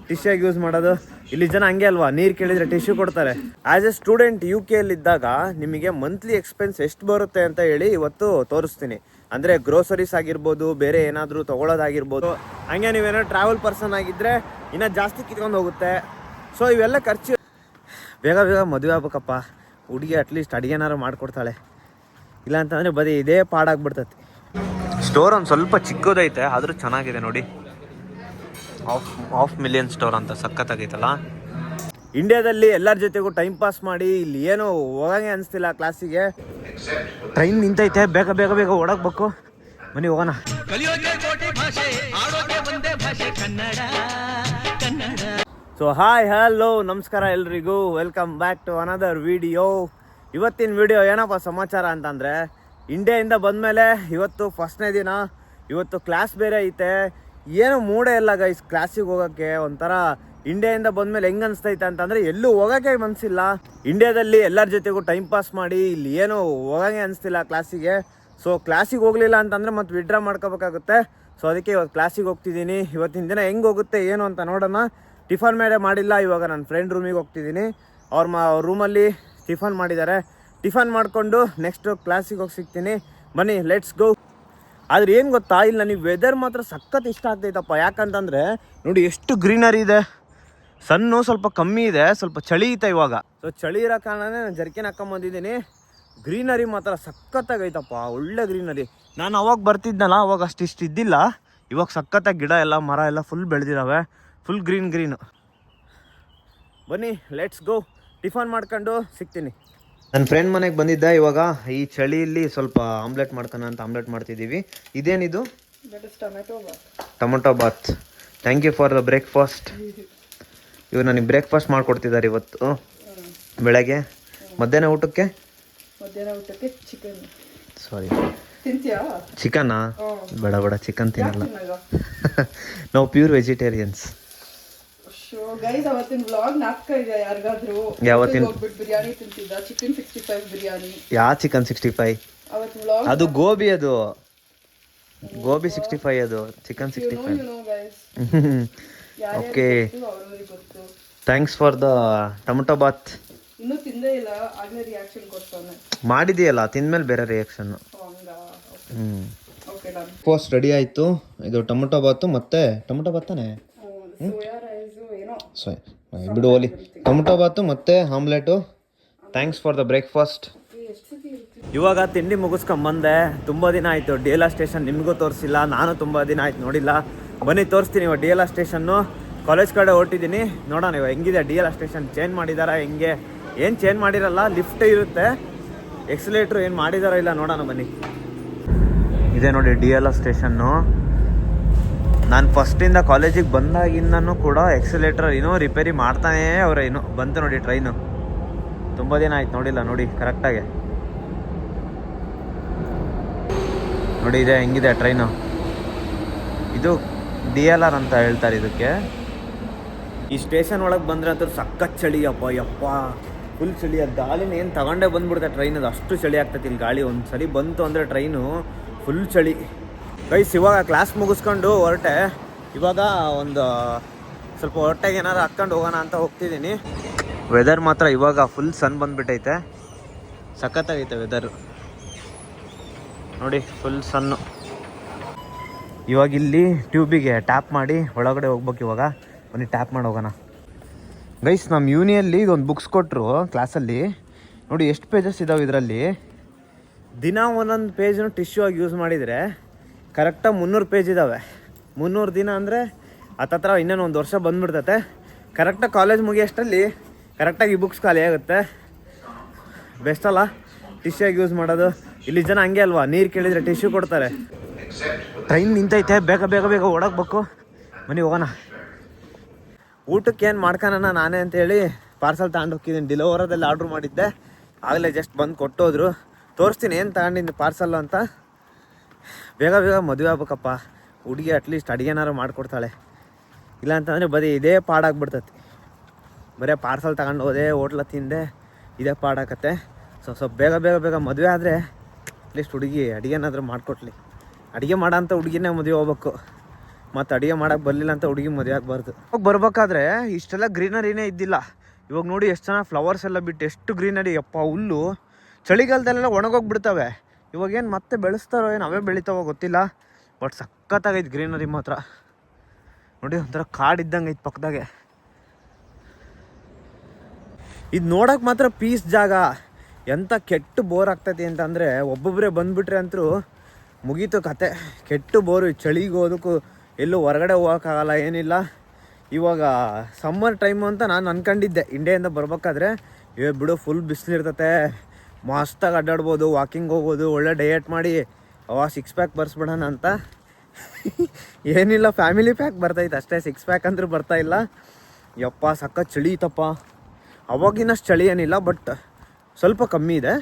ಟಿಶ್ಯೂಗೆ use ಮಾಡೋದು. ಇಲ್ಲಿ ಜನ ಹಂಗೆ ಅಲ್ವಾ, ನೀರು ಕೇಳಿದರೆ ಟಿಶ್ಯೂ ಕೊಡ್ತಾರೆ. ಆ್ಯಸ್ ಎ ಸ್ಟೂಡೆಂಟ್ UK ಇದ್ದಾಗ ನಿಮಗೆ ಮಂತ್ಲಿ ಎಕ್ಸ್ಪೆನ್ಸ್ ಎಷ್ಟು ಬರುತ್ತೆ ಅಂತ ಹೇಳಿ ಇವತ್ತು ತೋರಿಸ್ತೀನಿ. ಅಂದರೆ ಗ್ರೋಸರೀಸ್ ಆಗಿರ್ಬೋದು, ಬೇರೆ ಏನಾದರೂ ತೊಗೊಳೋದಾಗಿರ್ಬೋದು. ಹಂಗೆ ನೀವೇನಾದ್ರು ಟ್ರಾವೆಲ್ ಪರ್ಸನ್ ಆಗಿದ್ದರೆ ಇನ್ನೂ ಜಾಸ್ತಿ ಕಿತ್ಕೊಂಡು ಹೋಗುತ್ತೆ. ಸೊ ಇವೆಲ್ಲ ಖರ್ಚು. ಬೇಗ ಬೇಗ ಮದುವೆ ಆಗ್ಬೇಕಪ್ಪ. ಹುಡುಗಿ ಅಟ್ಲೀಸ್ಟ್ ಅಡುಗೆನಾರು ಮಾಡಿಕೊಡ್ತಾಳೆ, ಇಲ್ಲ ಅಂತಂದರೆ ಬರೀ ಇದೇ ಪಾಡಾಗ್ಬಿಡ್ತೈತಿ. ಸ್ಟೋರ್ ಒಂದು ಸ್ವಲ್ಪ ಚಿಕ್ಕದೈತೆ, ಆದರೂ ಚೆನ್ನಾಗಿದೆ ನೋಡಿ. ಹಾಫ್ ಮಿಲಿಯನ್ ಸ್ಟೋರ್ ಅಂತ ಸಖತ್ತಾಗೈತಲ್ಲ. ಇಂಡಿಯಾದಲ್ಲಿ ಎಲ್ಲರ ಜೊತೆಗೂ ಟೈಮ್ ಪಾಸ್ ಮಾಡಿ ಇಲ್ಲಿ ಏನೋ ಹೋಗಂಗೆ ಅನಿಸ್ತಿಲ್ಲ ಕ್ಲಾಸಿಗೆ. ಟ್ರೈನ್ ನಿಂತೈತೆ, ಬೇಗ ಬೇಗ ಬೇಗ ಓಡಾಕ್ಬೇಕು. ಬನ್ನಿ ಹೋಗೋಣ. ಸೊ ಹಾಯ್ ಹಲೋ ನಮಸ್ಕಾರ ಎಲ್ರಿಗೂ, welcome back to another video. ಇವತ್ತಿನ ವಿಡಿಯೋ ಏನಪ್ಪ ಸಮಾಚಾರ ಅಂತಂದರೆ, ಇಂಡಿಯಾದಿಂದ ಬಂದಮೇಲೆ ಇವತ್ತು ಫಸ್ಟ್ನೇ ದಿನ. ಇವತ್ತು ಕ್ಲಾಸ್ ಬೇರೆ ಐತೆ. ಏನು ಮೂಡೇ ಇಲ್ಲ ಗೈಸ್ ಕ್ಲಾಸಿಗೆ ಹೋಗೋಕ್ಕೆ. ಒಂಥರ ಇಂಡಿಯಾದಿಂದ ಬಂದಮೇಲೆ ಹೆಂಗೆ ಅನಿಸ್ತೈತೆ ಅಂತಂದರೆ ಎಲ್ಲೂ ಹೋಗೋಕ್ಕೆ ಮನಸ್ಸಿಲ್ಲ. ಇಂಡಿಯಾದಲ್ಲಿ ಎಲ್ಲರ ಜೊತೆಗೂ ಟೈಮ್ ಪಾಸ್ ಮಾಡಿ ಇಲ್ಲಿ ಏನು ಹೋಗೋಂಗೆ ಅನಿಸ್ತಿಲ್ಲ ಕ್ಲಾಸಿಗೆ. ಸೊ ಕ್ಲಾಸಿಗೆ ಹೋಗಲಿಲ್ಲ ಅಂತಂದರೆ ಮತ್ತೆ ವಿಡ್ರಾ ಮಾಡ್ಕೋಬೇಕಾಗುತ್ತೆ. ಸೊ ಅದಕ್ಕೆ ಇವತ್ತು ಕ್ಲಾಸಿಗೆ ಹೋಗ್ತಿದ್ದೀನಿ. ಇವತ್ತಿನ ದಿನ ಹೆಂಗೆ ಹೋಗುತ್ತೆ ಏನು ಅಂತ ನೋಡೋಣ. ಟಿಫನ್ ಮಾಡಿಲ್ಲ. ಇವಾಗ ನನ್ನ ಫ್ರೆಂಡ್ ರೂಮಿಗೆ ಹೋಗ್ತಿದ್ದೀನಿ. ಅವ್ರ ರೂಮಲ್ಲಿ ಟಿಫನ್ ಮಾಡಿದ್ದಾರೆ. ಟಿಫನ್ ಮಾಡಿಕೊಂಡು ನೆಕ್ಸ್ಟ್ ಕ್ಲಾಸಿಗೆ ಹೋಗಿ ಸಿಗ್ತೀನಿ. ಬನ್ನಿ ಲೆಟ್ಸ್ ಗೋ. ಆದರೆ ಏನು ಗೊತ್ತಾ, ಇಲ್ಲಿ ನನಗೆ ವೆದರ್ ಮಾತ್ರ ಸಖತ್ ಇಷ್ಟ ಆಗ್ತೈತಪ್ಪ. ಯಾಕಂತಂದರೆ ನೋಡಿ ಎಷ್ಟು ಗ್ರೀನರಿ ಇದೆ. ಸನ್ನು ಸ್ವಲ್ಪ ಕಮ್ಮಿ ಇದೆ, ಸ್ವಲ್ಪ ಚಳಿ ಐತೆ ಇವಾಗ. ಸೊ ಚಳಿ ಇರೋ ಕಾರಣನೇ ನಾನು ಜರ್ಕಿನ್ ಹಾಕೊಂಬಂದಿದ್ದೀನಿ. ಗ್ರೀನರಿ ಮಾತ್ರ ಸಖತ್ತಾಗೈತಪ್ಪ, ಒಳ್ಳೆ ಗ್ರೀನರಿ. ನಾನು ಅವಾಗ ಬರ್ತಿದ್ನಲ್ಲ, ಅವಾಗ ಅಷ್ಟಿಷ್ಟು ಇದ್ದಿಲ್ಲ. ಇವಾಗ ಸಖತ್ತಾಗಿ ಗಿಡ ಎಲ್ಲ ಮರ ಎಲ್ಲ ಫುಲ್ ಬೆಳೆದಿದ್ದಾವೆ, ಫುಲ್ ಗ್ರೀನು. ಬನ್ನಿ ಲೆಟ್ಸ್ ಗೋ. ಟಿಫನ್ ಮಾಡ್ಕೊಂಡು ಸಿಗ್ತೀನಿ. ನನ್ನ ಫ್ರೆಂಡ್ ಮನೆಗೆ ಬಂದಿದ್ದೆ. ಇವಾಗ ಈ ಚಳಿಯಲ್ಲಿ ಸ್ವಲ್ಪ ಆಮ್ಲೆಟ್ ಮಾಡ್ಕೋಣ ಅಂತ ಆಮ್ಲೆಟ್ ಮಾಡ್ತಿದ್ದೀವಿ. ಇದೇನಿದು? Tomato bath. Thank you for the breakfast. ಇವ್ರು ನನಗೆ ಬ್ರೇಕ್ಫಾಸ್ಟ್ ಮಾಡಿಕೊಡ್ತಿದ್ದಾರೆ ಇವತ್ತು ಬೆಳಗ್ಗೆ. ಮಧ್ಯಾಹ್ನ ಊಟಕ್ಕೆ ಚಿಕನ್. ಸಾರಿ, ಚಿಕನ್ನಾ? ಬೇಡ ಚಿಕನ್ ತಿನ್ನಲ್ಲ. ನಾವು ಪ್ಯೂರ್ ವೆಜಿಟೇರಿಯನ್ಸ್. ಯಾವ ಚಿಕನ್ 65? ಅದು ಗೋಬಿ, ಅದು ಗೋಬಿ 65, ಅದು chicken 65. Okay, thanks for the tomato bath. ಮಾಡಿದೆಯಲ್ಲ, ತಿಂದ್ಮೇಲೆ ಬೇರೆ ರಿಯಾಕ್ಷನ್. ಫಸ್ಟ್ ರೆಡಿ ಆಯಿತು. ಇದು ಟೊಮೊಟೊ ಬಾತು ಮತ್ತೆ ಟೊಮೊಟೊ ಬಾತಾನೆ ಬಿಡು ಓಲಿ. ಟೊಮೊಟೊ ಬಾತು ಮತ್ತು omelette. Thanks for the breakfast. ಇವಾಗ ತಿಂಡಿ ಮುಗಿಸ್ಕೊಂಬಂದೆ. ತುಂಬ ದಿನ ಆಯಿತು DLR ಸ್ಟೇಷನ್ ನಿಮಗೂ ತೋರಿಸಿಲ್ಲ, ನಾನು ತುಂಬ ದಿನ ಆಯ್ತು ನೋಡಿಲ್ಲ. ಬನ್ನಿ ತೋರಿಸ್ತೀನಿ. ಇವಾಗ DLR ಸ್ಟೇಷನ್ನು ಕಾಲೇಜ್ ಕಡೆ ಹೊರಟಿದ್ದೀನಿ. ನೋಡೋಣ ಇವಾಗ ಹೆಂಗಿದೆ DLR ಸ್ಟೇಷನ್. ಚೇಂಜ್ ಮಾಡಿದಾರ ಹೆಂಗೆ? ಏನು ಚೇಂಜ್ ಮಾಡಿರಲ್ಲ, ಲಿಫ್ಟ್ ಇರುತ್ತೆ. ಎಕ್ಸಲೇಟ್ರು ಏನು ಮಾಡಿದಾರೋ ಇಲ್ಲ ನೋಡೋಣ ಬನ್ನಿ. ಇದೆ ನೋಡಿ DLR ಸ್ಟೇಷನ್ನು. ನಾನು ಫಸ್ಟಿಂದ ಕಾಲೇಜಿಗೆ ಬಂದಾಗಿಂದನೂ ಕೂಡ ಎಕ್ಸಲೇಟರ್ ಇನ್ನೂ ರಿಪೇರಿ ಮಾಡ್ತಾನೇ ಅವರೇ. ಇನ್ನೂ ಬಂತು ನೋಡಿ ಟ್ರೈನು. ತುಂಬ ದಿನ ಆಯ್ತು ನೋಡಿಲ್ಲ. ನೋಡಿ ಕರೆಕ್ಟಾಗಿ ನೋಡಿ ಇದೆ ಹೆಂಗಿದೆ ಟ್ರೈನು. ಇದು DLR ಅಂತ ಹೇಳ್ತಾರೆ ಇದಕ್ಕೆ. ಈ ಸ್ಟೇಷನ್ ಒಳಗೆ ಬಂದರೆ ಅಂತೂ ಸಖತ್ ಚಳಿ. ಯಪ್ಪ ಫುಲ್ ಚಳಿ. ಅದು ಗಾಳಿನ ಏನು ತಗೊಂಡೇ ಬಂದ್ಬಿಡುತ್ತೆ ಟ್ರೈನ್. ಅದು ಅಷ್ಟು ಚಳಿ ಆಗ್ತೈತಿ ಇಲ್ಲಿ ಗಾಳಿ. ಒಂದು ಸರಿ ಬಂತು ಅಂದರೆ ಟ್ರೈನು ಫುಲ್ ಚಳಿ. ಗೈಸ್ ಇವಾಗ ಕ್ಲಾಸ್ ಮುಗಿಸ್ಕೊಂಡು ಹೊರಟೆ. ಇವಾಗ ಒಂದು ಸ್ವಲ್ಪ ಹೊಟ್ಟೆಗೆ ಏನಾರು ಹಾಕ್ಕೊಂಡು ಹೋಗೋಣ ಅಂತ ಹೋಗ್ತಿದ್ದೀನಿ. ವೆದರ್ ಮಾತ್ರ ಇವಾಗ ಫುಲ್ ಸನ್ ಬಂದುಬಿಟ್ಟೈತೆ. ಸಖತ್ತಾಗೈತೆ ವೆದರು ನೋಡಿ, ಫುಲ್ ಸನ್ನು. ಇವಾಗ ಇಲ್ಲಿ ಟ್ಯೂಬಿಗೆ ಟ್ಯಾಪ್ ಮಾಡಿ ಒಳಗಡೆ ಹೋಗ್ಬೇಕು. ಇವಾಗ ಬನ್ನಿ ಟ್ಯಾಪ್ ಮಾಡಿ ಹೋಗೋಣ. ಗೈಸ್ ನಮ್ಮ ಯೂನಿಯಲ್ಲಿ ಇದೊಂದು ಬುಕ್ಸ್ ಕೊಟ್ಟರು ಕ್ಲಾಸಲ್ಲಿ. ನೋಡಿ ಎಷ್ಟು ಪೇಜಸ್ ಇದಾವೆ ಇದರಲ್ಲಿ. ದಿನ ಒಂದೊಂದು ಪೇಜನ್ನು ಟಿಶ್ಯೂ ಆಗಿ ಯೂಸ್ ಮಾಡಿದರೆ ಕರೆಕ್ಟಾಗಿ 300 ಪೇಜ್ ಇದ್ದಾವೆ. 300 ದಿನ ಅಂದರೆ ಹತ್ತತ್ರ ಇನ್ನೇನು ಒಂದು ವರ್ಷ ಬಂದುಬಿಡ್ತತೆ. ಕರೆಕ್ಟಾಗಿ ಕಾಲೇಜ್ ಮುಗಿಯೋಷ್ಟರಲ್ಲಿ ಕರೆಕ್ಟಾಗಿ ಈ ಬುಕ್ಸ್ ಖಾಲಿ ಆಗುತ್ತೆ. ಬೆಸ್ಟ್ ಅಲ್ಲ ಟಿಶ್ಯೂ ಆಗಿ ಯೂಸ್ ಮಾಡೋದು. ಇಲ್ಲಿ ಜನ ಹಂಗೆ ಅಲ್ವಾ, ನೀರು ಕೇಳಿದರೆ ಟಿಶ್ಯೂ ಕೊಡ್ತಾರೆ. ಟ್ರೈನ್ ನಿಂತೈತೆ, ಬೇಗ ಬೇಗ ಬೇಗ ಓಡಾಕ್ಬೇಕು. ಬನ್ನಿ ಹೋಗೋಣ. ಊಟಕ್ಕೆ ಏನು ಮಾಡ್ಕೊಳ್ಳೋಣ ನಾನೇ ಅಂತೇಳಿ ಪಾರ್ಸಲ್ ತಗೊಂಡು ಹೋಗಿದ್ದೀನಿ. ಡಿಲವರದಲ್ಲಿ ಆರ್ಡ್ರ್ ಮಾಡಿದ್ದೆ, ಆಗಲೇ ಜಸ್ಟ್ ಬಂದು ಕೊಟ್ಟೋದ್ರು. ತೋರಿಸ್ತೀನಿ ಏನು ತಗೊಂಡಿದ್ದು ಪಾರ್ಸಲ್ಲು ಅಂತ. ಬೇಗ ಬೇಗ ಮದುವೆ ಆಗ್ಬೇಕಪ್ಪ. ಹುಡುಗಿ ಅಟ್ಲೀಸ್ಟ್ ಅಡುಗೆನಾರು ಮಾಡಿಕೊಡ್ತಾಳೆ, ಇಲ್ಲ ಅಂತಂದರೆ ಬರೀ ಇದೇ ಪಾಡಾಗ್ಬಿಡ್ತೈತಿ. ಬರೀ ಪಾರ್ಸಲ್ ತಗೊಂಡು ಹೋದೆ, ಹೋಟ್ಲ ತಿಂದೆ, ಇದೇ ಪಾಡಾಕತ್ತೆ. ಸ್ವಲ್ಪ ಬೇಗ ಬೇಗ ಬೇಗ ಮದುವೆ ಆದರೆ ಅಟ್ಲೀಸ್ಟ್ ಹುಡುಗಿ ಅಡುಗೆನಾದರೂ ಮಾಡಿಕೊಟ್ಲಿ. ಅಡುಗೆ ಮಾಡೋ ಅಂಥ ಹುಡುಗಿನೇ ಮದುವೆ ಹೋಗ್ಬೇಕು. ಮತ್ತು ಅಡುಗೆ ಮಾಡೋಕ್ಕೆ ಬರಲಿಲ್ಲ ಅಂತ ಹುಡುಗಿ ಮದುವೆ ಆಗಬಾರ್ದು. ಹೋಗಿ ಬರ್ಬೇಕಾದ್ರೆ ಇಷ್ಟೆಲ್ಲ ಗ್ರೀನರಿನೇ ಇದ್ದಿಲ್ಲ. ಇವಾಗ ನೋಡಿ ಎಷ್ಟು ಚೆನ್ನಾಗಿ ಫ್ಲವರ್ಸ್ ಎಲ್ಲ ಬಿಟ್ಟು ಎಷ್ಟು ಗ್ರೀನರಿ. ಯಪ್ಪ, ಹುಲ್ಲು ಚಳಿಗಾಲದಲ್ಲೆಲ್ಲ ಒಣಗೋಗ್ಬಿಡ್ತವೆ. ಇವಾಗೇನು ಮತ್ತೆ ಬೆಳೆಸ್ತಾರೋ ಏನು ಅವೇ ಬೆಳಿತಾವೋ ಗೊತ್ತಿಲ್ಲ. ಬಟ್ ಸಖತ್ತಾಗೈತೆ ಗ್ರೀನರಿ ಮಾತ್ರ. ನೋಡಿ ಒಂಥರ ಕಾಡಿದ್ದಂಗೆ ಐತೆ ಪಕ್ಕದಾಗೆ. ಇದು ನೋಡೋಕೆ ಮಾತ್ರ ಪೀಸ್ ಜಾಗ. ಎಂಥ ಕೆಟ್ಟು ಬೋರ್ ಆಗ್ತೈತಿ ಅಂತಂದರೆ ಒಬ್ಬೊಬ್ಬರೇ ಬಂದುಬಿಟ್ರೆ ಅಂತೂ ಮುಗೀತು ಕತೆ. ಕೆಟ್ಟು ಬೋರು. ಚಳಿಗೆ ಹೋದಕ್ಕೂ ಎಲ್ಲೂ ಹೊರಗಡೆ ಹೋಗೋಕ್ಕಾಗಲ್ಲ, ಏನಿಲ್ಲ. ಇವಾಗ ಸಮ್ಮರ್ ಟೈಮು ಅಂತ ನಾನು ಅಂದ್ಕೊಂಡಿದ್ದೆ ಇಂಡಿಯಾದಿಂದ ಬರ್ಬೇಕಾದ್ರೆ. ಬಿಡು ಫುಲ್ ಬಿಸಿಲಿರ್ತತೆ, ಮಸ್ತಾಗಿ ಅಡ್ಡಾಡ್ಬೋದು, ವಾಕಿಂಗ್ ಹೋಗ್ಬೋದು, ಒಳ್ಳೆ ಡಯಟ್ ಮಾಡಿ 6 ಪ್ಯಾಕ್ ಬರ್ಸ್ಬಿಡೋಣ ಅಂತ. ಏನಿಲ್ಲ, ಫ್ಯಾಮಿಲಿ ಪ್ಯಾಕ್ ಬರ್ತೈತೆ ಅಷ್ಟೇ, 6 ಪ್ಯಾಕ್ ಅಂದ್ರೂ ಬರ್ತಾಯಿಲ್ಲ. ಯಪ್ಪ ಸಖತ್ ಚಳಿ ಐತಪ್ಪ. ಅವಾಗಿನಷ್ಟು ಚಳಿ ಏನಿಲ್ಲ, ಬಟ್ ಸ್ವಲ್ಪ ಕಮ್ಮಿ ಇದೆ.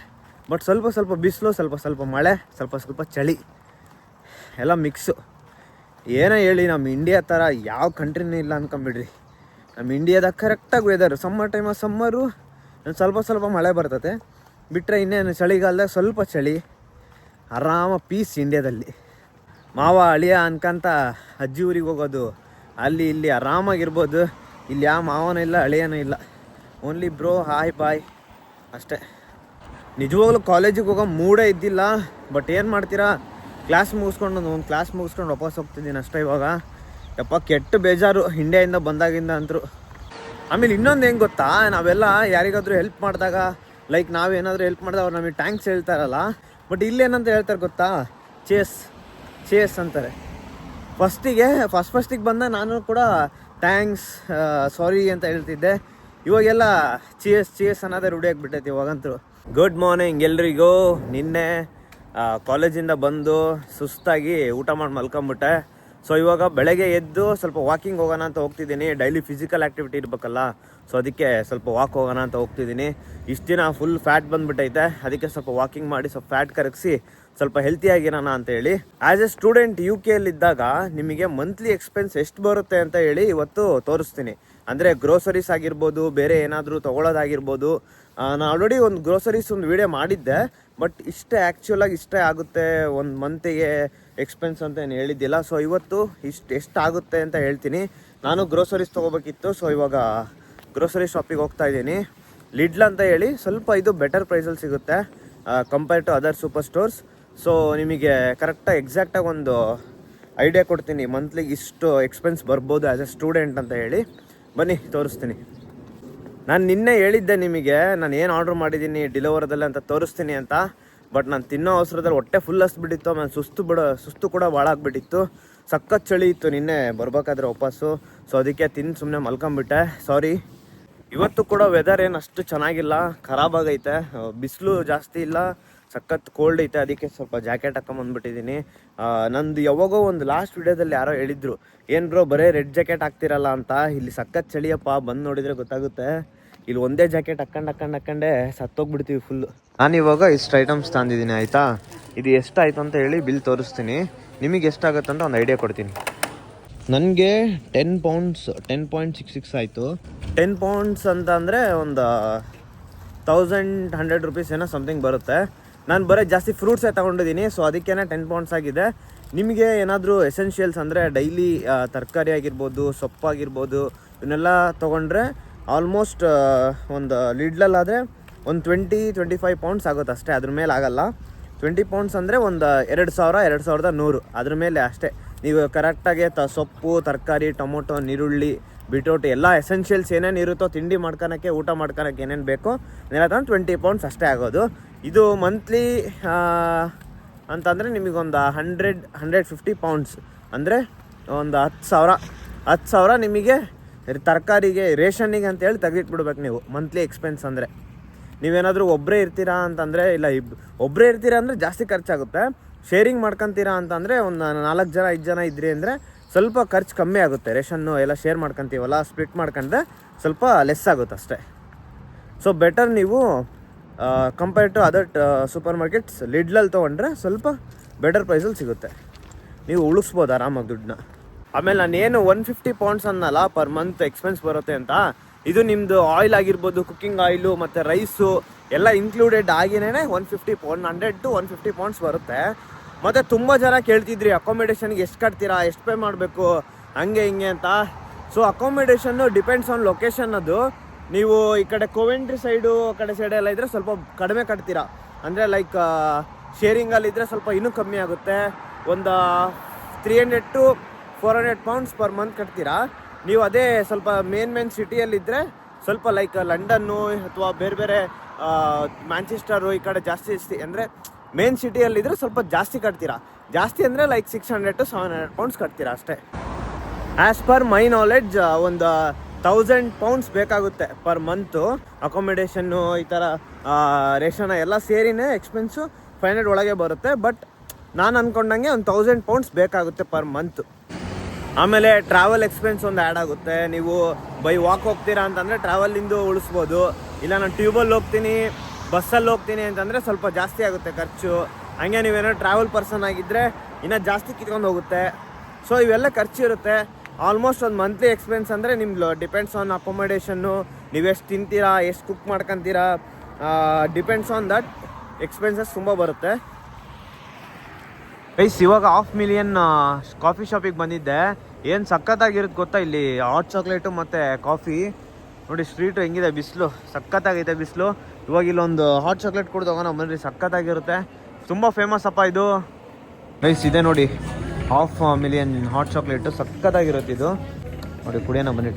ಬಟ್ ಸ್ವಲ್ಪ ಸ್ವಲ್ಪ ಬಿಸಿಲು, ಸ್ವಲ್ಪ ಸ್ವಲ್ಪ ಮಳೆ, ಸ್ವಲ್ಪ ಸ್ವಲ್ಪ ಚಳಿ ಎಲ್ಲ ಮಿಕ್ಸು. ಏನೋ ಹೇಳಿ, ನಮ್ಮ ಇಂಡಿಯಾ ಥರ ಯಾವ ಕಂಟ್ರಿನೇ ಇಲ್ಲ ಅಂದ್ಕೊಂಬಿಡ್ರಿ. ನಮ್ಮ ಇಂಡಿಯಾದಾಗ ಕರೆಕ್ಟಾಗಿ ವೆದರು. ಸಮ್ಮರ್ ಟೈಮಲ್ಲಿ ಸಮ್ಮರು, ಸ್ವಲ್ಪ ಸ್ವಲ್ಪ ಮಳೆ ಬರ್ತದೆ. ಬಿಟ್ಟರೆ ಇನ್ನೇನು ಚಳಿಗಾಲದಾಗ ಸ್ವಲ್ಪ ಚಳಿ. ಆರಾಮ ಪೀಸ್ ಇಂಡಿಯಾದಲ್ಲಿ. ಮಾವ ಅಳಿಯ ಅನ್ಕಂತ ಅಜ್ಜಿ ಊರಿಗೆ ಹೋಗೋದು, ಅಲ್ಲಿ ಇಲ್ಲಿ ಆರಾಮಾಗಿರ್ಬೋದು. ಇಲ್ಲಿ ಯಾವ ಮಾವನೂ ಇಲ್ಲ, ಅಳಿಯನೂ ಇಲ್ಲ. ಓನ್ಲಿ ಬ್ರೋ, ಹಾಯ್ ಬಾಯ್ ಅಷ್ಟೇ. ನಿಜವಾಗ್ಲೂ ಕಾಲೇಜಿಗೆ ಹೋಗೋ ಮೂಡೇ ಇದ್ದಿಲ್ಲ. ಬಟ್ ಏನು ಮಾಡ್ತೀರಾ, ಕ್ಲಾಸ್ ಮುಗಿಸ್ಕೊಂಡು ಒಂದು ಕ್ಲಾಸ್ ಮುಗಿಸ್ಕೊಂಡು ವಾಪಸ್ ಹೋಗ್ತಿದ್ದೀನಿ ಅಷ್ಟೇ ಇವಾಗ. ಯಪ್ಪ ಕೆಟ್ಟ ಬೇಜಾರು ಇಂಡಿಯಾದಿಂದ ಬಂದಾಗಿಂದ ಅಂತರೂ. ಆಮೇಲೆ ಇನ್ನೊಂದು ಹೆಂಗೆ ಗೊತ್ತಾ, ನಾವೆಲ್ಲ ಯಾರಿಗಾದ್ರೂ ಹೆಲ್ಪ್ ಮಾಡಿದಾಗ, ಲೈಕ್ ನಾವೇನಾದರೂ ಹೆಲ್ಪ್ ಮಾಡಿದಾಗ ಅವ್ರು ನಮಗೆ ಟ್ಯಾಂಕ್ಸ್ ಹೇಳ್ತಾರಲ್ಲ. ಬಟ್ ಇಲ್ಲೇನಂತ ಹೇಳ್ತಾರೆ ಗೊತ್ತಾ, ಚೇಸ್ ಅಂತಾರೆ. ಫಸ್ಟಿಗೆ ಬಂದ ನಾನು ಕೂಡ ಥ್ಯಾಂಕ್ಸ್, ಸಾರಿ ಅಂತ ಹೇಳ್ತಿದ್ದೆ. ಇವಾಗೆಲ್ಲ ಚೇಸ್ ಅನ್ನೋದೇ ರೂಢಿ ಆಗಿಬಿಟ್ಟೈತಿ ಇವಾಗಂತೂ. ಗುಡ್ ಮಾರ್ನಿಂಗ್ ಎಲ್ರಿಗೂ. ನಿನ್ನೆ ಕಾಲೇಜಿಂದ ಬಂದು ಸುಸ್ತಾಗಿ ಊಟ ಮಾಡಿ ಮಲ್ಕೊಂಬಿಟ್ಟೆ. ಸೊ ಇವಾಗ ಬೆಳಗ್ಗೆ ಎದ್ದು ಸ್ವಲ್ಪ ವಾಕಿಂಗ್ ಹೋಗೋಣ ಅಂತ ಹೋಗ್ತಿದ್ದೀನಿ. ಡೈಲಿ ಫಿಸಿಕಲ್ ಆ್ಯಕ್ಟಿವಿಟಿ ಇರಬೇಕಲ್ಲ, ಸೊ ಅದಕ್ಕೆ ಸ್ವಲ್ಪ ವಾಕ್ ಹೋಗೋಣ ಅಂತ ಹೋಗ್ತಿದ್ದೀನಿ. ಇಷ್ಟು ದಿನ ಫುಲ್ ಫ್ಯಾಟ್ ಬಂದುಬಿಟ್ಟೈತೆ, ಅದಕ್ಕೆ ಸ್ವಲ್ಪ ವಾಕಿಂಗ್ ಮಾಡಿ ಸ್ವಲ್ಪ ಫ್ಯಾಟ್ ಕರಗಿಸಿ ಸ್ವಲ್ಪ ಹೆಲ್ತಿಯಾಗಿರೋಣ ಅಂತ ಹೇಳಿ. ಆ್ಯಸ್ ಎ ಸ್ಟೂಡೆಂಟ್ UK ನಿಮಗೆ ಮಂತ್ಲಿ ಎಕ್ಸ್ಪೆನ್ಸ್ ಎಷ್ಟು ಬರುತ್ತೆ ಅಂತ ಹೇಳಿ ಇವತ್ತು ತೋರಿಸ್ತೀನಿ. ಅಂದರೆ ಗ್ರೋಸರೀಸ್ ಆಗಿರ್ಬೋದು, ಬೇರೆ ಏನಾದರೂ ತೊಗೊಳೋದಾಗಿರ್ಬೋದು. ನಾನು ಆಲ್ರೆಡಿ ಒಂದು ಗ್ರೋಸರೀಸ್ ಒಂದು ವಿಡಿಯೋ ಮಾಡಿದ್ದೆ. ಬಟ್ ಇಷ್ಟೇ ಆಗುತ್ತೆ ಒಂದು ಮಂತಿಗೆ ಎಕ್ಸ್ಪೆನ್ಸ್ ಅಂತ ಏನು ಹೇಳಿದ್ದಿಲ್ಲ. ಸೊ ಇವತ್ತು ಎಷ್ಟಾಗುತ್ತೆ ಅಂತ ಹೇಳ್ತೀನಿ. ನಾನು ಗ್ರೋಸರೀಸ್ ತೊಗೋಬೇಕಿತ್ತು. ಸೊ ಇವಾಗ ಗ್ರೋಸರಿ ಶಾಪಿಗೆ ಹೋಗ್ತಾ ಇದ್ದೀನಿ. ಲಿಡ್ಲ್ ಅಂತ ಹೇಳಿ ಸ್ವಲ್ಪ ಇದು ಬೆಟರ್ ಪ್ರೈಸಲ್ಲಿ ಸಿಗುತ್ತೆ compare to other super stores. So ನಿಮಗೆ ಕರೆಕ್ಟಾಗಿ ಎಕ್ಸಾಕ್ಟಾಗಿ ಒಂದು ಐಡಿಯಾ ಕೊಡ್ತೀನಿ ಮಂತ್ಲಿಗೆ ಇಷ್ಟು ಎಕ್ಸ್ಪೆನ್ಸ್ ಬರ್ಬೋದು ಆ್ಯಸ್ ಎ ಸ್ಟೂಡೆಂಟ್ ಅಂತ ಹೇಳಿ. ಬನ್ನಿ ತೋರಿಸ್ತೀನಿ. ನಾನು ನಿನ್ನೆ ಹೇಳಿದ್ದೆ ನಿಮಗೆ ನಾನು ಏನು ಆರ್ಡ್ರ್ ಮಾಡಿದ್ದೀನಿ ಡಿಲಿವರದಲ್ಲಿ ಅಂತ ತೋರಿಸ್ತೀನಿ ಅಂತ. ಬಟ್ ನಾನು ತಿನ್ನೋ ಅವಸರದಲ್ಲಿ ಹೊಟ್ಟೆ ಫುಲ್ ಹಸ್ಬಿಟ್ಟಿತ್ತು. ಆಮೇಲೆ ಸುಸ್ತು ಕೂಡ ಭಾಳ ಆಗಿಬಿಟ್ಟಿತ್ತು. ಸಖತ್ ಚಳಿ ಇತ್ತು ನಿನ್ನೆ ಬರಬೇಕಾದ್ರೆ ವಾಪಸ್ಸು. ಸೊ ಅದಕ್ಕೆ ತಿಂದು ಸುಮ್ಮನೆ ಮಲ್ಕೊಂಬಿಟ್ಟೆ, ಸಾರಿ. ಇವತ್ತು ಕೂಡ ವೆದರ್ ಏನು ಅಷ್ಟು ಚೆನ್ನಾಗಿಲ್ಲ, ಖರಾಬಾಗೈತೆ. ಬಿಸಿಲು ಜಾಸ್ತಿ ಇಲ್ಲ, ಸಖತ್ ಕೋಲ್ಡ್ ಐತೆ. ಅದಕ್ಕೆ ಸ್ವಲ್ಪ ಜಾಕೆಟ್ ಹಾಕೊಂಬಂದ್ಬಿಟ್ಟಿದ್ದೀನಿ. ನಂದು ಯಾವಾಗೋ ಒಂದು ಲಾಸ್ಟ್ ವಿಡಿಯೋದಲ್ಲಿ ಯಾರೋ ಹೇಳಿದ್ರು, ಏನು ಬ್ರೋ ಬರೀ ರೆಡ್ ಜಾಕೆಟ್ ಹಾಕ್ತಿರಲ್ಲ ಅಂತ. ಇಲ್ಲಿ ಸಖತ್ ಚಳಿಯಪ್ಪ, ಬಂದು ನೋಡಿದರೆ ಗೊತ್ತಾಗುತ್ತೆ. ಇಲ್ಲಿ ಒಂದೇ ಜಾಕೆಟ್ ಹಾಕೊಂಡೆ ಸತ್ತೋಗ್ಬಿಡ್ತೀವಿ ಫುಲ್ಲು. ನಾನಿವಾಗ ಇಷ್ಟು ಐಟಮ್ಸ್ ತಂದಿದ್ದೀನಿ ಆಯಿತಾ. ಇದು ಎಷ್ಟಾಯಿತು ಅಂತ ಹೇಳಿ ಬಿಲ್ ತೋರಿಸ್ತೀನಿ. ನಿಮಗೆ ಎಷ್ಟಾಗುತ್ತೆ ಅಂತ ಒಂದು ಐಡಿಯಾ ಕೊಡ್ತೀನಿ. ನನಗೆ 10 ಪೌಂಡ್ಸ್ 10.66 ಆಯಿತು. 10 ಪೌಂಡ್ಸ್ ಅಂತ ಅಂದರೆ ಒಂದು 1100 ರೂಪೀಸ್ ಏನೋ ಸಮಥಿಂಗ್ ಬರುತ್ತೆ. ನಾನು ಬರೀ ಜಾಸ್ತಿ ಫ್ರೂಟ್ಸೇ ತೊಗೊಂಡಿದ್ದೀನಿ. ಸೊ ಅದಕ್ಕೇ 10 ಪೌಂಡ್ಸ್ ಆಗಿದೆ. ನಿಮಗೆ ಏನಾದರೂ ಎಸೆನ್ಷಿಯಲ್ಸ್ ಅಂದರೆ ಡೈಲಿ ತರಕಾರಿ ಆಗಿರ್ಬೋದು, ಸೊಪ್ಪಾಗಿರ್ಬೋದು, ಇವನ್ನೆಲ್ಲ ತೊಗೊಂಡ್ರೆ ಆಲ್ಮೋಸ್ಟ್ ಒಂದು ಲಿಡ್ಲಲ್ಲಾದರೆ ಒಂದು 20-25 ಪೌಂಡ್ಸ್ ಆಗುತ್ತೆ ಅಷ್ಟೇ. ಅದ್ರ ಮೇಲೆ ಆಗಲ್ಲ. 20 ಪೌಂಡ್ಸ್ ಅಂದರೆ ಒಂದು 2000-2100 ಅದ್ರ ಮೇಲೆ ಅಷ್ಟೇ. ನೀವು ಕರೆಕ್ಟಾಗಿ ಸೊಪ್ಪು, ತರಕಾರಿ, ಟೊಮೊಟೊ, ನೀರುಳ್ಳಿ, ಬೀಟ್ರೋಟ್ ಎಲ್ಲ ಎಸೆನ್ಷಿಯಲ್ಸ್ ಏನೇನು ಇರುತ್ತೋ ತಿಂಡಿ ಮಾಡ್ಕೊಳಕ್ಕೆ, ಊಟ ಮಾಡ್ಕೊಳಕ್ಕೆ ಏನೇನು ಬೇಕೋ ಅದನ್ನೆಲ್ಲ ತಂದು 20 ಪೌಂಡ್ಸ್ ಅಷ್ಟೇ ಆಗೋದು. ಇದು ಮಂತ್ಲಿ ಅಂತಂದರೆ ನಿಮಗೊಂದು 150 ಪೌಂಡ್ಸ್ ಅಂದರೆ ಒಂದು 10,000 ನಿಮಗೆ ತರಕಾರಿಗೆ, ರೇಷನ್ನಿಗೆ ಅಂತೇಳಿ ತೆಗೆದಿಟ್ಬಿಡ್ಬೇಕು ನೀವು ಮಂತ್ಲಿ ಎಕ್ಸ್ಪೆನ್ಸ್. ಅಂದರೆ ನೀವೇನಾದರೂ ಒಬ್ಬರೇ ಇರ್ತೀರಾ ಅಂತಂದರೆ, ಇಲ್ಲ ಒಬ್ಬರೇ ಇರ್ತೀರಾ ಅಂದರೆ ಜಾಸ್ತಿ ಖರ್ಚಾಗುತ್ತೆ. ಶೇರಿಂಗ್ ಮಾಡ್ಕೊತೀರಾ ಅಂತಂದರೆ ಒಂದು 4 ಜನ 5 ಜನ ಇದ್ರಿ ಅಂದರೆ ಸ್ವಲ್ಪ ಖರ್ಚು ಕಮ್ಮಿ ಆಗುತ್ತೆ. ರೇಷನ್ನು ಎಲ್ಲ ಶೇರ್ ಮಾಡ್ಕೊತೀವಲ್ಲ, ಸ್ಪ್ಲಿಟ್ ಮಾಡ್ಕೊಂಡ್ರೆ ಸ್ವಲ್ಪ ಲೆಸ್ ಆಗುತ್ತೆ ಅಷ್ಟೇ. ಸೊ ಬೆಟರ್ ನೀವು compare to other super markets ಲಿಡ್ಲಲ್ಲಿ ತೊಗೊಂಡ್ರೆ ಸ್ವಲ್ಪ ಬೆಟರ್ ಪ್ರೈಸಲ್ಲಿ ಸಿಗುತ್ತೆ. ನೀವು ಉಳಿಸ್ಬೋದು ಆರಾಮಾಗಿ ದುಡ್ಡನ್ನ. ಆಮೇಲೆ ನಾನೇನು 150 ಪೌಂಡ್ಸ್ ಅನ್ನಲ್ಲ ಪರ್ ಮಂತ್ ಎಕ್ಸ್ಪೆನ್ಸ್ ಬರುತ್ತೆ ಅಂತ. ಇದು ನಿಮ್ಮದು ಆಯಿಲ್ ಆಗಿರ್ಬೋದು, ಕುಕ್ಕಿಂಗ್ ಆಯಿಲು ಮತ್ತು ರೈಸು ಎಲ್ಲ ಇನ್ಕ್ಲೂಡೆಡ್ ಆಗಿನೇ 100 to 150 ಪೌಂಡ್ಸ್ ಬರುತ್ತೆ. ಮತ್ತು ತುಂಬ ಜನ ಕೇಳ್ತಿದ್ರಿ ಅಕೊಮಿಡೇಷನ್ಗೆ ಎಷ್ಟು ಕಟ್ತೀರಾ, ಎಷ್ಟು ಪೇ ಮಾಡಬೇಕು, ಹಂಗೆ ಹಿಂಗೆ ಅಂತ. ಸೊ ಅಕೊಮಿಡೇಷನ್ನು ಡಿಪೆಂಡ್ಸ್ ಆನ್ ಲೊಕೇಶನ್. ಅದು ನೀವು ಈ ಕಡೆ ಕೋವೆಂಟ್ರಿ ಸೈಡು ಆ ಕಡೆ ಸೈಡೆಲ್ಲ ಇದ್ದರೆ ಸ್ವಲ್ಪ ಕಡಿಮೆ ಕಟ್ತೀರಾ. ಅಂದರೆ ಲೈಕ್ ಶೇರಿಂಗಲ್ಲಿದ್ದರೆ ಸ್ವಲ್ಪ ಇನ್ನೂ ಕಮ್ಮಿ ಆಗುತ್ತೆ. ಒಂದು 300 to 400 pounds ಪರ್ ಮಂತ್ ಕಟ್ತೀರಾ. ನೀವು ಅದೇ ಸ್ವಲ್ಪ ಮೇನ್ ಸಿಟಿಯಲ್ಲಿದ್ದರೆ ಸ್ವಲ್ಪ ಲೈಕ್ ಲಂಡನ್ನು ಅಥವಾ ಬೇರೆ ಬೇರೆ ಮ್ಯಾಂಚೆಸ್ಟರು ಈ ಕಡೆ ಜಾಸ್ತಿ ಅಂದರೆ ಮೇನ್ ಸಿಟಿಯಲ್ಲಿದ್ದರೆ ಸ್ವಲ್ಪ ಜಾಸ್ತಿ ಕಟ್ತೀರಾ. ಜಾಸ್ತಿ ಅಂದರೆ ಲೈಕ್ 600 to 700 pounds ಕಟ್ತೀರಾ ಅಷ್ಟೇ. ಆ್ಯಸ್ ಪರ್ ಮೈ ನಾಲೆಡ್ಜ್ ಒಂದು 1000 pounds ಬೇಕಾಗುತ್ತೆ ಪರ್ ಮಂತು. ಅಕೊಮಿಡೇಷನ್ನು ಈ ಥರ ರೇಷನ ಎಲ್ಲ ಸೇರಿನೇ ಎಕ್ಸ್ಪೆನ್ಸು 500 ಒಳಗೆ ಬರುತ್ತೆ. ಬಟ್ ನಾನು ಅಂದ್ಕೊಂಡಂಗೆ ಒಂದು 1000 pounds ಬೇಕಾಗುತ್ತೆ ಪರ್ ಮಂತು. ಆಮೇಲೆ ಟ್ರಾವೆಲ್ ಎಕ್ಸ್ಪೆನ್ಸ್ ಒಂದು ಆ್ಯಡ್ ಆಗುತ್ತೆ. ನೀವು ಬೈ ವಾಕ್ ಹೋಗ್ತೀರಾ ಅಂತಂದರೆ ಟ್ರಾವೆಲಿಂದು ಉಳಿಸ್ಬೋದು. ಇಲ್ಲ ನಾನು ಟ್ಯೂಬಲ್ಲಿ ಹೋಗ್ತೀನಿ, ಬಸ್ಸಲ್ಲಿ ಹೋಗ್ತೀನಿ ಅಂತಂದರೆ ಸ್ವಲ್ಪ ಜಾಸ್ತಿ ಆಗುತ್ತೆ ಖರ್ಚು. ಹಂಗೆ ನೀವೇನಾದ್ರು ಟ್ರಾವೆಲ್ ಪರ್ಸನ್ ಆಗಿದ್ದರೆ ಇನ್ನೂ ಜಾಸ್ತಿ ಕಿತ್ಕೊಂಡು ಹೋಗುತ್ತೆ. ಸೊ ಇವೆಲ್ಲ ಖರ್ಚು ಇರುತ್ತೆ. ಆಲ್ಮೋಸ್ಟ್ ಒಂದು ಮಂತ್ಲಿ ಎಕ್ಸ್ಪೆನ್ಸ್ ಅಂದರೆ ನಿಮ್ಗೆ ಡಿಪೆಂಡ್ಸ್ ಆನ್ ಅಕೊಮಿಡೇಷನ್ನು, ನೀವೆಷ್ಟು ತಿಂತೀರಾ, ಎಷ್ಟು ಕುಕ್ ಮಾಡ್ಕೊತೀರಾ, ಡಿಪೆಂಡ್ಸ್ ಆನ್ ದಟ್ ಎಕ್ಸ್ಪೆನ್ಸಸ್ ತುಂಬ ಬರುತ್ತೆ. ಗೈಸ್ ಇವಾಗ 500,000 ಕಾಫಿ ಶಾಪಿಗೆ ಬಂದಿದ್ದೆ. ಏನು ಸಖತ್ತಾಗಿರುತ್ತೆ ಗೊತ್ತಾ, ಇಲ್ಲಿ ಹಾಟ್ ಚಾಕ್ಲೇಟು ಮತ್ತು ಕಾಫಿ. ನೋಡಿ ಸ್ಟ್ರೀಟು ಹೆಂಗಿದೆ, ಬಿಸಿಲು ಸಖತ್ತಾಗೈತೆ ಬಿಸಿಲು. ಇವಾಗ ಇಲ್ಲೊಂದು ಹಾಟ್ ಚಾಕ್ಲೇಟ್ ಕುಡ್ದು ಹೋಗೋಣ ಬನ್ನಿರಿ, ಸಖತ್ತಾಗಿರುತ್ತೆ. ತುಂಬ ಫೇಮಸ್ ಅಪ್ಪ ಇದು. ಗೈಸ್ ಇದೆ ನೋಡಿ 500,000 ಹಾಟ್ ಚಾಕ್ಲೇಟು, ಸಖತ್ತಾಗಿರುತ್ತೆ ಇದು. ನೋಡಿ ಕುಡಿಯೋಣ ಬನ್ನಿ,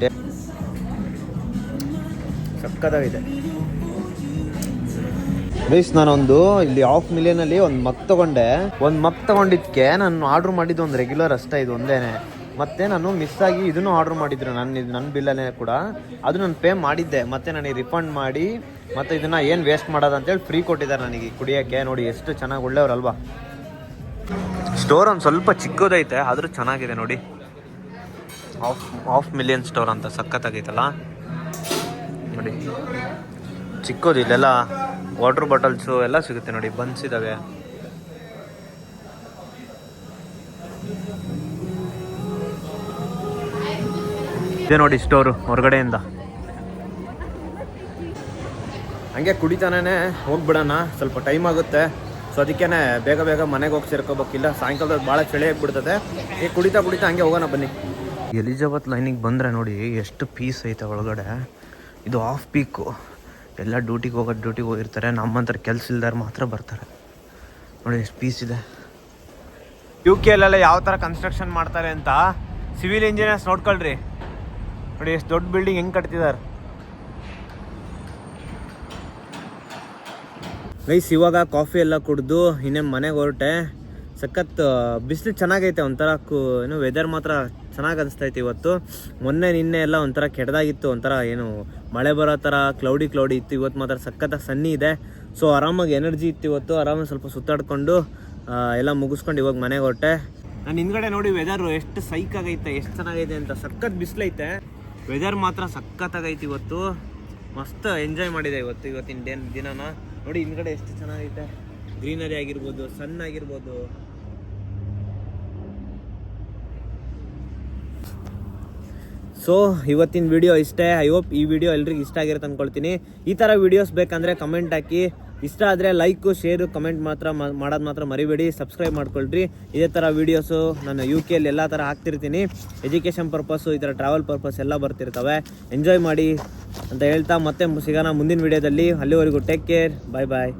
ಸಖತ್ತಾಗಿದೆ. ಗೈಸ್ ನಾನೊಂದು ಇಲ್ಲಿ 500,000 ಒಂದು ಮಗ್ ತೊಗೊಂಡೆ. ಒಂದು ಮಗ್ ತೊಗೊಂಡಿದ್ದಕ್ಕೆ ನಾನು ಆರ್ಡ್ರ್ ಮಾಡಿದ್ದು ಒಂದು ರೆಗ್ಯುಲರ್ ಅಷ್ಟೇ, ಇದು ಒಂದೇನೆ. ಮತ್ತು ನಾನು ಮಿಸ್ ಆಗಿ ಇದನ್ನು ಆರ್ಡ್ರ್ ಮಾಡಿದ್ರು ನನ್ನ ಬಿಲ್ಲಲ್ಲೇ ಕೂಡ. ಅದು ನಾನು ಪೇ ಮಾಡಿದ್ದೆ, ಮತ್ತು ನನಗೆ ರಿಫಂಡ್ ಮಾಡಿ ಮತ್ತು ಇದನ್ನು ಏನು ವೇಸ್ಟ್ ಮಾಡೋದು ಅಂತೇಳಿ ಫ್ರೀ ಕೊಟ್ಟಿದ್ದಾರೆ ನನಗೆ ಕುಡಿಯೋಕ್ಕೆ. ನೋಡಿ ಎಷ್ಟು ಚೆನ್ನಾಗಿ ಒಳ್ಳೆಯವ್ರಲ್ವಾ. ಸ್ಟೋರ್ ಒಂದು ಸ್ವಲ್ಪ ಚಿಕ್ಕದೈತೆ ಆದರೂ ಚೆನ್ನಾಗಿದೆ ನೋಡಿ. 500,000 ಸ್ಟೋರ್ ಅಂತ ಸಖತ್ತಾಗೈತಲ್ಲ ನೋಡಿ. ಚಿಕ್ಕದು ಇಲ್ಲೆಲ್ಲ ವಾಟರ್ ಬಾಟಲ್ಸು ಎಲ್ಲ ಸಿಗುತ್ತೆ ನೋಡಿ, ಬನ್ಸ್ ಇದ್ದಾವೆ. ಇದೆ ನೋಡಿ ಸ್ಟೋರು ಹೊರಗಡೆಯಿಂದ. ಹಂಗೆ ಕುಡಿತಾನೇ ಹೋಗ್ಬಿಡೋಣ, ಸ್ವಲ್ಪ ಟೈಮ್ ಆಗುತ್ತೆ. ಸೊ ಅದಕ್ಕೇ ಬೇಗ ಮನೆಗೆ ಹೋಗಿ ಸೇರ್ಕೋಬೇಕಿಲ್ಲ, ಸಾಯಂಕಾಲದ ಭಾಳ ಚಳಿ ಆಗಿಬಿಡ್ತದೆ. ಈಗ ಕುಡಿತಾ ಹಂಗೆ ಹೋಗೋಣ ಬನ್ನಿ. ಎಲಿಜಬೆತ್ ಲೈನಿಗೆ ಬಂದರೆ ನೋಡಿ ಎಷ್ಟು ಪೀಸ್ ಐತೆ ಒಳಗಡೆ. ಇದು ಆಫ್ ಪೀಕು, ಎಲ್ಲ ಡ್ಯೂಟಿಗೆ ಹೋಗಿರ್ತಾರೆ. ನಮ್ಮಂತರ ಕೆಲಸ ಇಲ್ದಾರೆ ಮಾತ್ರ ಬರ್ತಾರೆ. ನೋಡಿ ಎಷ್ಟು ಪೀಸ್ ಇದೆ. UK ಅಲ್ಲೆಲ್ಲ ಯಾವ ಥರ ಕನ್ಸ್ಟ್ರಕ್ಷನ್ ಮಾಡ್ತಾರೆ ಅಂತ ಸಿವಿಲ್ ಇಂಜಿನಿಯರ್ಸ್ ನೋಡ್ಕೊಳ್ರಿ. ನೋಡಿ ಎಷ್ಟು ದೊಡ್ಡ ಬಿಲ್ಡಿಂಗ್ ಹೆಂಗೆ ಕಟ್ತಿದ್ದಾರೆ. ಗೈಸ್ ಇವಾಗ ಕಾಫಿ ಎಲ್ಲ ಕುಡಿದು ಇನ್ನೇ ಮನೆಗೆ ಹೊರಟೆ. ಸಖತ್ ಬಿಸಿಲು ಚೆನ್ನಾಗೈತೆ, ಒಂಥರ ಏನು ವೆದರ್ ಮಾತ್ರ ಚೆನ್ನಾಗಿ ಅನಿಸ್ತೈತೆ ಇವತ್ತು. ಮೊನ್ನೆ ನಿನ್ನೆ ಎಲ್ಲ ಒಂಥರ ಕೆಟ್ಟದಾಗಿತ್ತು, ಒಂಥರ ಏನು ಮಳೆ ಬರೋ ಥರ ಕ್ಲೌಡಿ ಇತ್ತು. ಇವತ್ತು ಮಾತ್ರ ಸಖತ್ತಾಗಿ ಸನ್ನಿ ಇದೆ. ಸೊ ಆರಾಮಾಗಿ ಎನರ್ಜಿ ಇತ್ತು ಇವತ್ತು. ಆರಾಮಾಗಿ ಸ್ವಲ್ಪ ಸುತ್ತಾಡ್ಕೊಂಡು ಎಲ್ಲ ಮುಗಿಸ್ಕೊಂಡು ಇವಾಗ ಮನೆಗೆ ಹೊರಟೆ. ನಾನು ಹಿಂದ್ಗಡೆ ನೋಡಿ ವೆದರು ಎಷ್ಟು ಸೈಕಾಗೈತೆ, ಎಷ್ಟು ಚೆನ್ನಾಗೈತೆ ಅಂತ. ಸಖತ್ ಬಿಸಿಲೈತೆ, ವೆದರ್ ಮಾತ್ರ ಸಖತ್ತಾಗೈತೆ ಇವತ್ತು. ಮಸ್ತ್ ಎಂಜಾಯ್ ಮಾಡಿದೆ ಇವತ್ತಿನ ದಿನನ. ನೋಡಿ ಹಿಂದ್ಗಡೆ ಎಷ್ಟು ಚೆನ್ನಾಗೈತೆ, ಗ್ರೀನರಿ ಆಗಿರ್ಬೋದು, ಸನ್ ಆಗಿರ್ಬೋದು. ಸೊ ಇವತ್ತಿನ ವಿಡಿಯೋ ಇಷ್ಟೇ. ಐ ಹೋಪ್ ಈ ವಿಡಿಯೋ ಎಲ್ರಿಗೂ ಇಷ್ಟ ಆಗಿರುತ್ತೆ ಅಂದ್ಕೊಳ್ತೀನಿ. ಈ ಥರ ವಿಡಿಯೋಸ್ ಬೇಕಂದರೆ ಕಮೆಂಟ್ ಹಾಕಿ. ಇಷ್ಟ ಆದರೆ ಲೈಕು, ಶೇರು, ಕಮೆಂಟ್ ಮಾತ್ರ ಮಾಡೋದು ಮಾತ್ರ ಮರಿಬೇಡಿ. ಸಬ್ಸ್ಕ್ರೈಬ್ ಮಾಡ್ಕೊಳ್ರಿ. ಇದೇ ಥರ ವೀಡಿಯೋಸು ನಾನು UK ಅಲ್ಲಿ ಎಲ್ಲ ಥರ ಹಾಕ್ತಿರ್ತೀನಿ. ಎಜುಕೇಷನ್ ಪರ್ಪಸ್ಸು, ಈ ಥರ ಟ್ರಾವೆಲ್ ಪರ್ಪಸ್ ಎಲ್ಲ ಬರ್ತಿರ್ತವೆ. ಎಂಜಾಯ್ ಮಾಡಿ ಅಂತ ಹೇಳ್ತಾ ಮತ್ತೆ ಸಿಗೋಣ ಮುಂದಿನ ವಿಡಿಯೋದಲ್ಲಿ. ಅಲ್ಲಿವರೆಗೂ ಟೇಕ್ ಕೇರ್, ಬಾಯ್.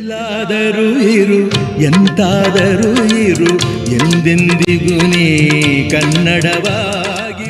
ಎಲ್ಲಾದರೂ ಇರು, ಎಂತಾದರೂ ಇರು, ಎಂದೆಂದಿಗೂ ನೀ ಕನ್ನಡವಾಗಿ